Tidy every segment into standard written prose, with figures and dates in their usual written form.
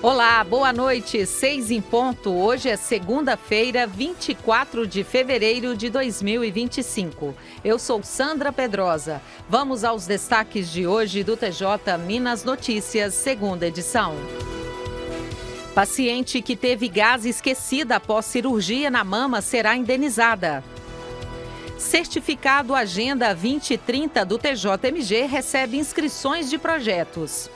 Olá, boa noite, 6 em ponto. Hoje é segunda-feira, 24 de fevereiro de 2025. Eu sou Sandra Pedrosa. Vamos aos destaques de hoje do TJ Minas Notícias, segunda edição. Paciente que teve gás esquecida após cirurgia na mama será indenizada. Certificado Agenda 2030 do TJMG recebe inscrições de projetos.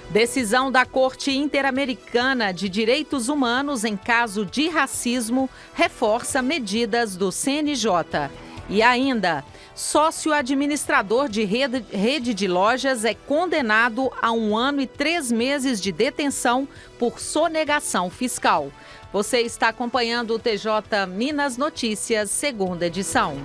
Decisão da Corte Interamericana de Direitos Humanos em caso de racismo reforça medidas do CNJ. E ainda, sócio administrador de rede de lojas é condenado a 1 ano e 3 meses de detenção por sonegação fiscal. Você está acompanhando o TJ Minas Notícias, segunda edição.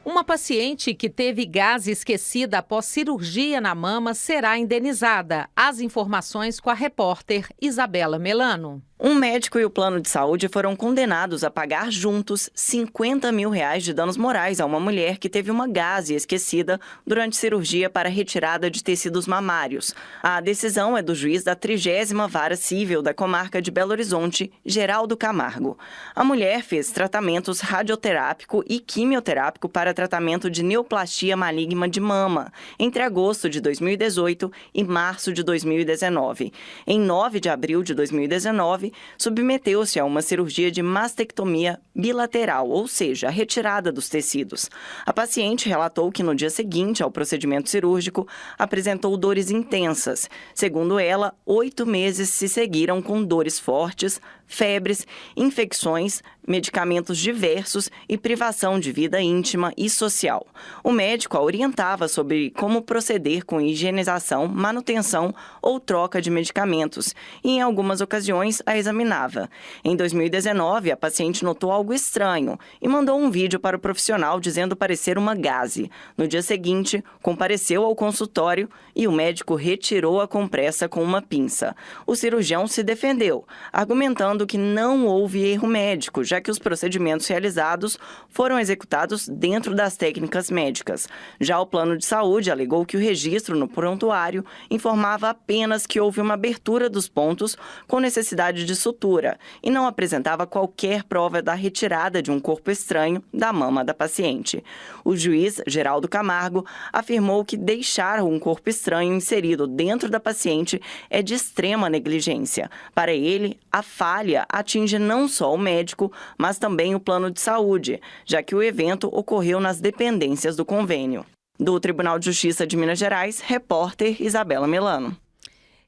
Uma paciente que teve gás esquecida após cirurgia na mama será indenizada. As informações com a repórter Isabela Melano. Um médico e o plano de saúde foram condenados a pagar juntos R$50 mil de danos morais a uma mulher que teve uma gaze esquecida durante cirurgia para retirada de tecidos mamários. A decisão é do juiz da 30ª Vara Civil da Comarca de Belo Horizonte, Geraldo Camargo. A mulher fez tratamentos radioterápico e quimioterápico para tratamento de neoplastia maligna de mama entre agosto de 2018 e março de 2019. Em 9 de abril de 2019, submeteu-se a uma cirurgia de mastectomia bilateral, ou seja, a retirada dos tecidos. A paciente relatou que no dia seguinte ao procedimento cirúrgico apresentou dores intensas. Segundo ela, 8 meses se seguiram com dores fortes, febres, infecções, medicamentos diversos e privação de vida íntima e social. O médico a orientava sobre como proceder com higienização, manutenção ou troca de medicamentos e, em algumas ocasiões, a examinava. Em 2019, a paciente notou algo estranho e mandou um vídeo para o profissional dizendo parecer uma gaze. No dia seguinte, compareceu ao consultório e o médico retirou a compressa com uma pinça. O cirurgião se defendeu, argumentando que não houve erro médico, já que os procedimentos realizados foram executados dentro das técnicas médicas. Já o plano de saúde alegou que o registro no prontuário informava apenas que houve uma abertura dos pontos com necessidade de sutura e não apresentava qualquer prova da retirada de um corpo estranho da mama da paciente. O juiz, Geraldo Camargo, afirmou que deixar um corpo estranho inserido dentro da paciente é de extrema negligência. Para ele, a falha atinge não só o médico, mas também o plano de saúde, já que o evento ocorreu nas dependências do convênio. Do Tribunal de Justiça de Minas Gerais, repórter Isabela Melano.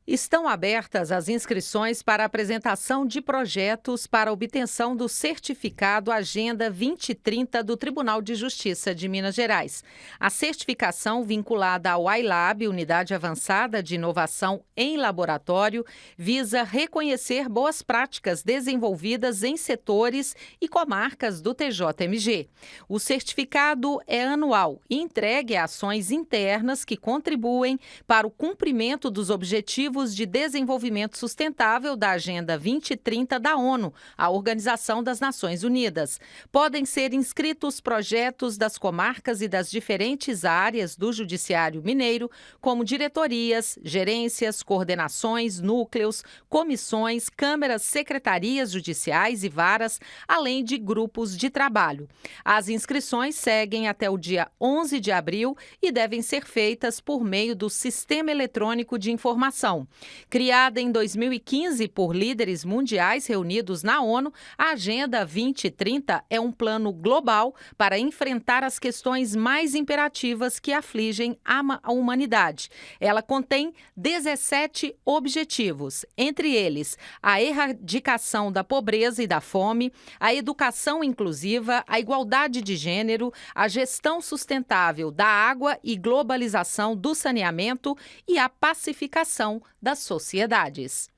Estão abertas as inscrições para apresentação de projetos para obtenção do certificado Agenda 2030 do Tribunal de Justiça de Minas Gerais. A certificação vinculada ao iLab, Unidade Avançada de Inovação em Laboratório, visa reconhecer boas práticas desenvolvidas em setores e comarcas do TJMG. O certificado é anual e entregue a ações internas que contribuem para o cumprimento dos objetivos de Desenvolvimento Sustentável da Agenda 2030 da ONU, a Organização das Nações Unidas. Podem ser inscritos projetos das comarcas e das diferentes áreas do Judiciário Mineiro, como diretorias, gerências, coordenações, núcleos, comissões, câmaras, secretarias judiciais e varas, além de grupos de trabalho. As inscrições seguem até o dia 11 de abril e devem ser feitas por meio do Sistema Eletrônico de Informação. Criada em 2015 por líderes mundiais reunidos na ONU, a Agenda 2030 é um plano global para enfrentar as questões mais imperativas que afligem a humanidade. Ela contém 17 objetivos, entre eles a erradicação da pobreza e da fome, a educação inclusiva, a igualdade de gênero, a gestão sustentável da água e globalização do saneamento e a pacificação das sociedades.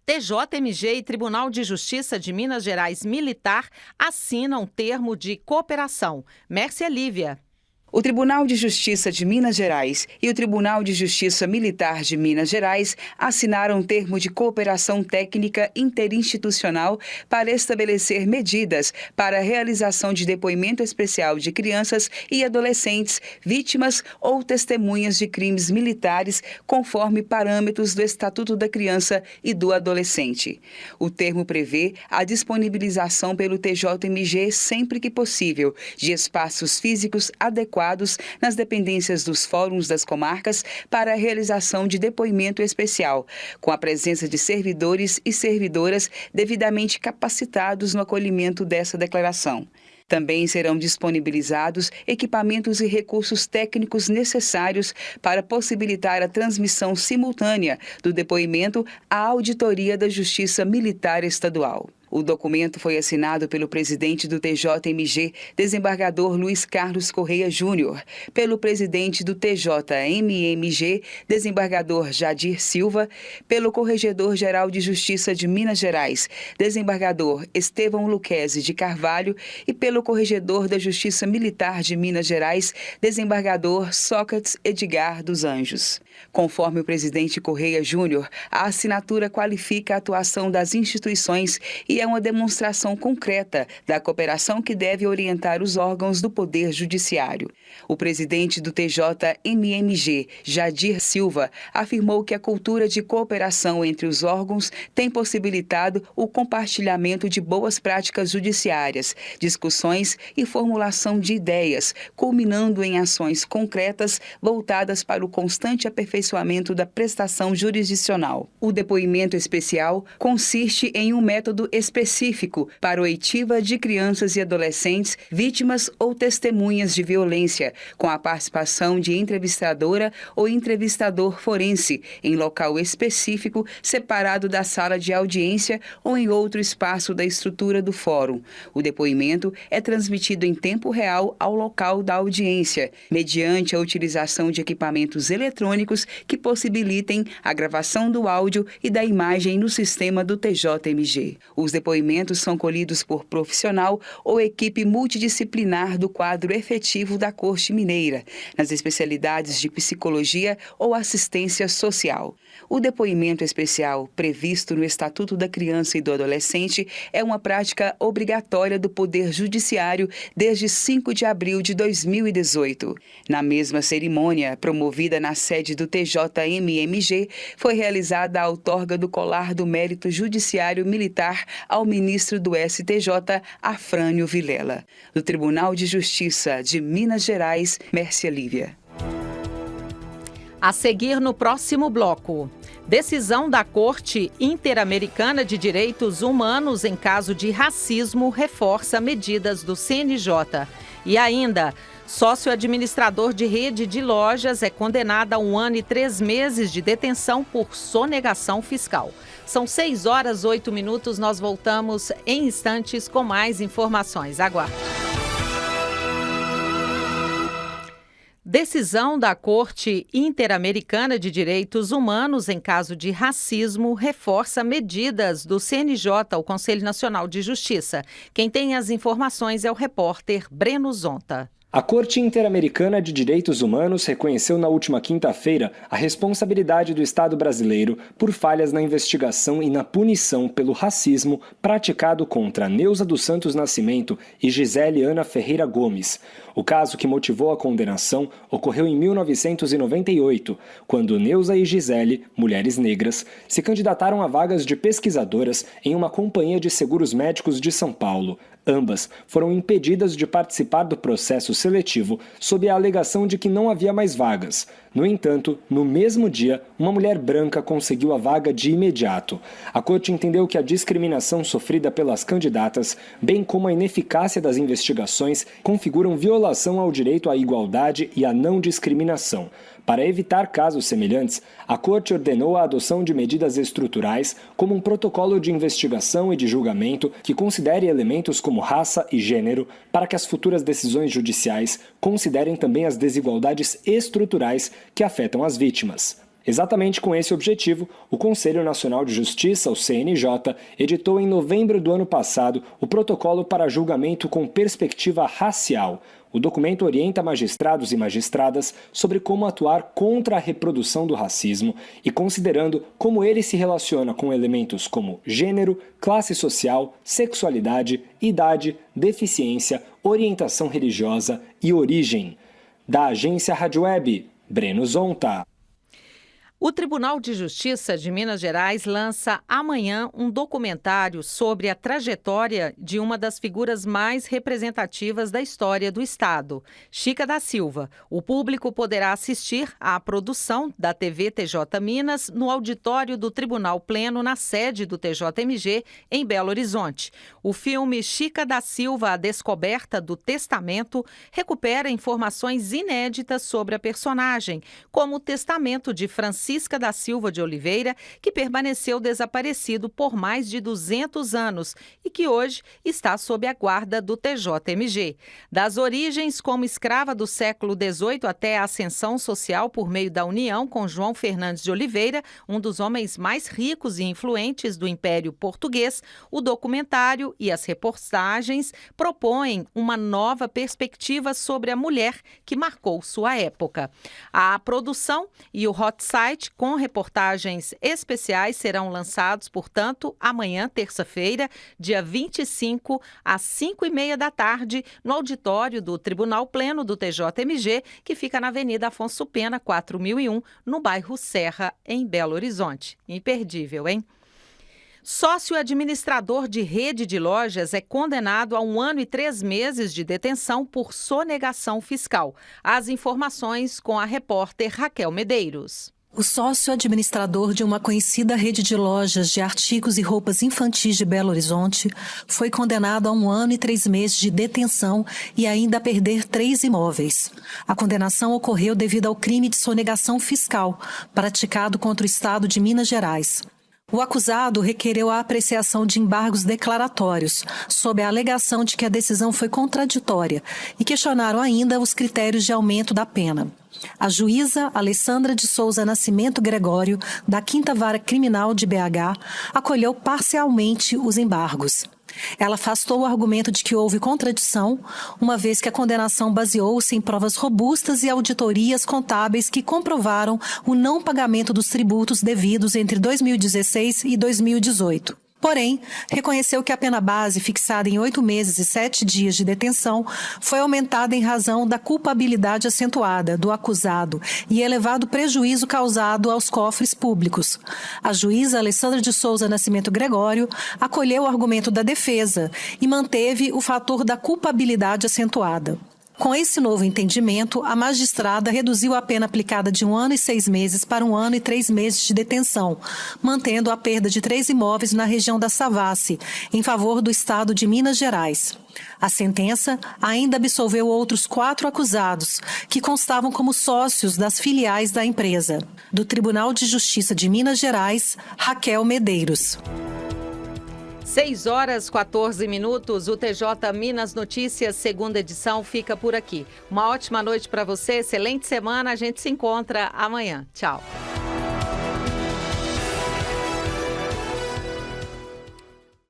TJMG e Tribunal de Justiça de Minas Gerais Militar assinam termo de cooperação. Mércia Lívia. O Tribunal de Justiça de Minas Gerais e o Tribunal de Justiça Militar de Minas Gerais assinaram um termo de cooperação técnica interinstitucional para estabelecer medidas para a realização de depoimento especial de crianças e adolescentes vítimas ou testemunhas de crimes militares, conforme parâmetros do Estatuto da Criança e do Adolescente. O termo prevê a disponibilização pelo TJMG, sempre que possível, de espaços físicos adequados nas dependências dos fóruns das comarcas para a realização de depoimento especial, com a presença de servidores e servidoras devidamente capacitados no acolhimento dessa declaração. Também serão disponibilizados equipamentos e recursos técnicos necessários para possibilitar a transmissão simultânea do depoimento à Auditoria da Justiça Militar Estadual. O documento foi assinado pelo presidente do TJMG, desembargador Luiz Carlos Correia Júnior, pelo presidente do TJMMG, desembargador Jadir Silva, pelo Corregedor-Geral de Justiça de Minas Gerais, desembargador Estevão Luquezzi de Carvalho, e pelo Corregedor da Justiça Militar de Minas Gerais, desembargador Sócrates Edgar dos Anjos. Conforme o presidente Correia Júnior, a assinatura qualifica a atuação das instituições e é uma demonstração concreta da cooperação que deve orientar os órgãos do Poder Judiciário. O presidente do TJMMG, Jadir Silva, afirmou que a cultura de cooperação entre os órgãos tem possibilitado o compartilhamento de boas práticas judiciárias, discussões e formulação de ideias, culminando em ações concretas voltadas para o constante aperfeiçoamento da prestação jurisdicional. O depoimento especial consiste em um método específico para oitiva de crianças e adolescentes vítimas ou testemunhas de violência, com a participação de entrevistadora ou entrevistador forense, em local específico separado da sala de audiência ou em outro espaço da estrutura do fórum. O depoimento é transmitido em tempo real ao local da audiência, mediante a utilização de equipamentos eletrônicos que possibilitem a gravação do áudio e da imagem no sistema do TJMG. Os depoimentos são colhidos por profissional ou equipe multidisciplinar do quadro efetivo da Corte Mineira, nas especialidades de psicologia ou assistência social. O depoimento especial, previsto no Estatuto da Criança e do Adolescente, é uma prática obrigatória do Poder Judiciário desde 5 de abril de 2018. Na mesma cerimônia, promovida na sede do TJMMG, foi realizada a outorga do Colar do Mérito Judiciário Militar ao ministro do STJ, Afrânio Vilela. Do Tribunal de Justiça de Minas Gerais, Mércia Lívia. A seguir no próximo bloco. Decisão da Corte Interamericana de Direitos Humanos em caso de racismo reforça medidas do CNJ. E ainda, sócio-administrador de rede de lojas é condenado a 1 ano e 3 meses de detenção por sonegação fiscal. São 6h08, nós voltamos em instantes com mais informações. Aguarde. Decisão da Corte Interamericana de Direitos Humanos em caso de racismo reforça medidas do CNJ, o Conselho Nacional de Justiça. Quem tem as informações é o repórter Breno Zonta. A Corte Interamericana de Direitos Humanos reconheceu na última quinta-feira a responsabilidade do Estado brasileiro por falhas na investigação e na punição pelo racismo praticado contra Neuza dos Santos Nascimento e Gisele Ana Ferreira Gomes. O caso que motivou a condenação ocorreu em 1998, quando Neuza e Gisele, mulheres negras, se candidataram a vagas de pesquisadoras em uma companhia de seguros médicos de São Paulo. Ambas foram impedidas de participar do processo seletivo sob a alegação de que não havia mais vagas. No entanto, no mesmo dia, uma mulher branca conseguiu a vaga de imediato. A Corte entendeu que a discriminação sofrida pelas candidatas, bem como a ineficácia das investigações, configuram violação ao direito à igualdade e à não discriminação. Para evitar casos semelhantes, a Corte ordenou a adoção de medidas estruturais, como um protocolo de investigação e de julgamento que considere elementos como raça e gênero, para que as futuras decisões judiciais considerem também as desigualdades estruturais que afetam as vítimas. Exatamente com esse objetivo, o Conselho Nacional de Justiça, o CNJ, editou em novembro do ano passado o Protocolo para Julgamento com Perspectiva Racial. O documento orienta magistrados e magistradas sobre como atuar contra a reprodução do racismo e considerando como ele se relaciona com elementos como gênero, classe social, sexualidade, idade, deficiência, orientação religiosa e origem. Da agência Rádio Web, Breno Zonta. O Tribunal de Justiça de Minas Gerais lança amanhã um documentário sobre a trajetória de uma das figuras mais representativas da história do Estado, Chica da Silva. O público poderá assistir à produção da TV TJ Minas no auditório do Tribunal Pleno na sede do TJMG em Belo Horizonte. O filme Chica da Silva, a Descoberta do Testamento, recupera informações inéditas sobre a personagem, como o testamento de Francisca da Silva de Oliveira, que permaneceu desaparecido por mais de 200 anos e que hoje está sob a guarda do TJMG. Das origens como escrava do século XVIII até a ascensão social por meio da união com João Fernandes de Oliveira, um dos homens mais ricos e influentes do Império Português, o documentário e as reportagens propõem uma nova perspectiva sobre a mulher que marcou sua época. A produção e o hot site com reportagens especiais serão lançados, portanto, amanhã, terça-feira, dia 25, às 5h30 da tarde, no auditório do Tribunal Pleno do TJMG, que fica na Avenida Afonso Pena, 4001, no bairro Serra, em Belo Horizonte. Imperdível, hein? Sócio administrador de rede de lojas é condenado a 1 ano e 3 meses de detenção por sonegação fiscal. As informações com a repórter Raquel Medeiros. O sócio administrador de uma conhecida rede de lojas de artigos e roupas infantis de Belo Horizonte foi condenado a 1 ano e 3 meses de detenção e ainda a perder 3 imóveis. A condenação ocorreu devido ao crime de sonegação fiscal praticado contra o Estado de Minas Gerais. O acusado requereu a apreciação de embargos declaratórios, sob a alegação de que a decisão foi contraditória, e questionaram ainda os critérios de aumento da pena. A juíza Alessandra de Souza Nascimento Gregório, da 5ª Vara Criminal de BH, acolheu parcialmente os embargos. Ela afastou o argumento de que houve contradição, uma vez que a condenação baseou-se em provas robustas e auditorias contábeis que comprovaram o não pagamento dos tributos devidos entre 2016 e 2018. Porém, reconheceu que a pena base, fixada em 8 meses e 7 dias de detenção, foi aumentada em razão da culpabilidade acentuada do acusado e elevado prejuízo causado aos cofres públicos. A juíza Alessandra de Souza Nascimento Gregório acolheu o argumento da defesa e manteve o fator da culpabilidade acentuada. Com esse novo entendimento, a magistrada reduziu a pena aplicada de 1 ano e 6 meses para 1 ano e 3 meses de detenção, mantendo a perda de 3 imóveis na região da Savassi, em favor do Estado de Minas Gerais. A sentença ainda absolveu outros 4 acusados, que constavam como sócios das filiais da empresa. Do Tribunal de Justiça de Minas Gerais, Raquel Medeiros. 6h14. O TJ Minas Notícias, segunda edição, fica por aqui. Uma ótima noite para você, excelente semana. A gente se encontra amanhã. Tchau.